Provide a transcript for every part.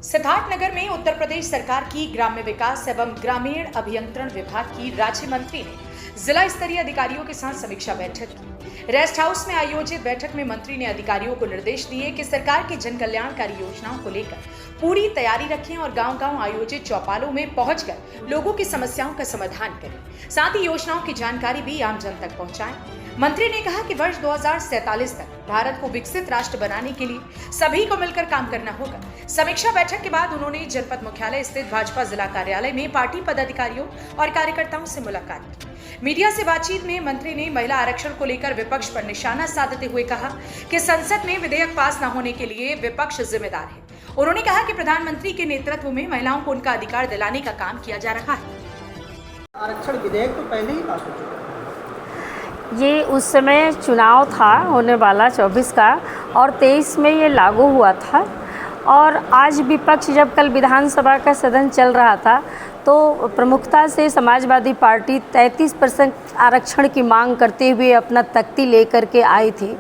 सिद्धार्थनगर में उत्तर प्रदेश सरकार की ग्राम्य विकास एवं ग्रामीण अभियंत्रण विभाग की राज्य मंत्री ने जिला स्तरीय अधिकारियों के साथ समीक्षा बैठक की। रेस्ट हाउस में आयोजित बैठक में मंत्री ने अधिकारियों को निर्देश दिए कि सरकार की जन कल्याणकारी योजनाओं को लेकर पूरी तैयारी रखें और गांव-गांव आयोजित चौपालों में पहुंचकर लोगों की समस्याओं का समाधान करें। साथ ही योजनाओं की जानकारी भी आम जन तक पहुंचाएं। मंत्री ने कहा कि वर्ष 2047 तक भारत को विकसित राष्ट्र बनाने के लिए सभी को मिलकर काम करना होगा। समीक्षा बैठक के बाद उन्होंने जनपद मुख्यालय स्थित भाजपा जिला कार्यालय में पार्टी पदाधिकारियों और कार्यकर्ताओं से मुलाकात की। मीडिया से बातचीत में मंत्री ने महिला आरक्षण को लेकर विपक्ष पर निशाना साधते हुए कहा कि संसद में विधेयक पास न होने के लिए विपक्ष जिम्मेदार है। उन्होंने कहा कि प्रधानमंत्री के नेतृत्व में महिलाओं को उनका अधिकार दिलाने का काम किया जा रहा है। आरक्षण विधेयक तो पहले ही पास हो चुका है। ये उस समय चुनाव था होने वाला 24 का और 23 में ये लागू हुआ था। और आज विपक्ष जब कल विधानसभा का सदन चल रहा था तो प्रमुखता से समाजवादी पार्टी 33% आरक्षण की मांग करते हुए अपना तख्ती लेकर के आई थी।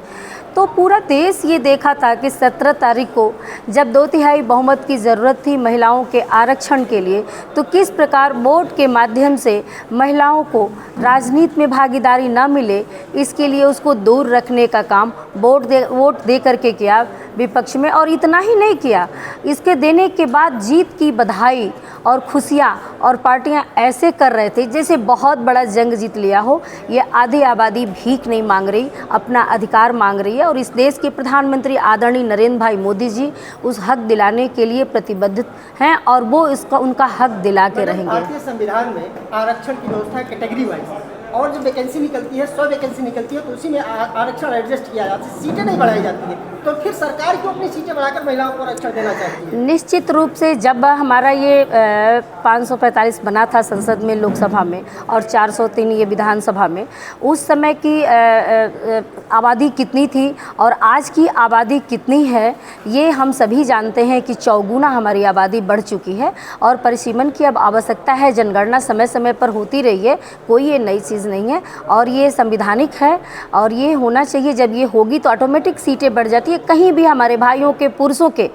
तो पूरा देश ये देखा था कि 17 तारीख को जब 2/3 बहुमत की ज़रूरत थी महिलाओं के आरक्षण के लिए, तो किस प्रकार वोट के माध्यम से महिलाओं को राजनीति में भागीदारी न मिले, इसके लिए उसको दूर रखने का काम वोट दे करके किया विपक्ष में। और इतना ही नहीं किया, इसके देने के बाद जीत की बधाई और खुशियाँ और पार्टियां ऐसे कर रहे थे जैसे बहुत बड़ा जंग जीत लिया हो। ये आधी आबादी भीख नहीं मांग रही, अपना अधिकार मांग रही है। और इस देश के प्रधानमंत्री आदरणीय नरेंद्र भाई मोदी जी उस हक दिलाने के लिए प्रतिबद्ध हैं और वो इसका उनका हक दिला के रहेंगे। भारतीय संविधान में आरक्षण की व्यवस्था कैटेगरी वाइज और जो वैकेंसी निकलती है 100 वैकेंसी निकलती है तो उसी में आरक्षण एडजस्ट किया जाता है, सीटें नहीं बढ़ाई जाती है। तो फिर सरकार क्यों अपनी सीटें बढ़ाकर महिलाओं को आरक्षण देना चाहती है? निश्चित रूप से जब हमारा ये 545 बना था संसद में, लोकसभा में, और 403 ये विधानसभा में, उस समय की आबादी कितनी थी और आज की आबादी कितनी है ये हम सभी जानते हैं कि चौगुना हमारी आबादी बढ़ चुकी है। और परिसीमन की अब आवश्यकता है। जनगणना समय समय पर होती रही है, कोई ये नई चीज़ नहीं है और ये संविधानिक है और ये होना चाहिए। जब ये होगी तो ऑटोमेटिक सीटें बढ़ जाती है। कहीं भी हमारे भाइयों के, पुरुषों के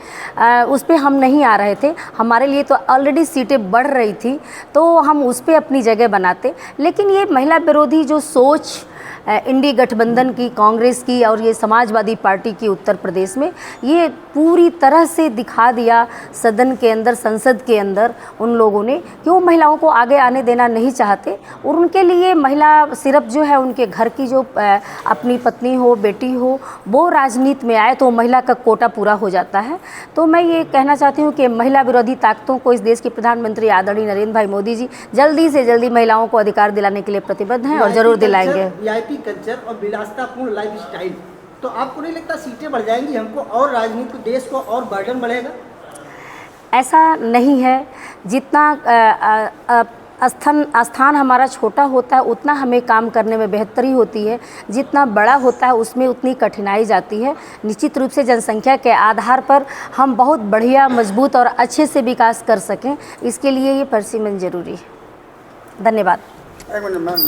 उस पर हम नहीं आ रहे थे, हमारे लिए तो ऑलरेडी सीटें बढ़ रही थी तो हम उस पर अपनी जगह बनाते। लेकिन ये महिला विरोधी जो सोच इंडी गठबंधन की, कांग्रेस की और ये समाजवादी पार्टी की उत्तर प्रदेश में, ये पूरी तरह से दिखा दिया सदन के अंदर, संसद के अंदर उन लोगों ने कि वो महिलाओं को आगे आने देना नहीं चाहते। और उनके लिए महिला सिर्फ जो है उनके घर की जो अपनी पत्नी हो, बेटी हो, वो राजनीति में आए तो महिला का कोटा पूरा हो जाता है। तो मैं ये कहना चाहती हूँ कि महिला विरोधी ताकतों को इस देश के प्रधानमंत्री आदरणीय नरेंद्र भाई मोदी जी जल्दी से जल्दी महिलाओं को अधिकार दिलाने के लिए प्रतिबद्ध हैं और ज़रूर दिलाएंगे। कल्चर और विलासितापूर्ण लाइफ स्टाइल, तो आपको नहीं लगता सीटें बढ़ जाएंगी हमको और राजनीति देश को और बर्डन बढ़ेगा? ऐसा नहीं है। जितना स्थान हमारा छोटा होता है उतना हमें काम करने में बेहतरी होती है, जितना बड़ा होता है उसमें उतनी कठिनाई जाती है। निश्चित रूप से जनसंख्या के आधार पर हम बहुत बढ़िया, मजबूत और अच्छे से विकास कर सकें, इसके लिए ये परिसीमन जरूरी है। धन्यवाद।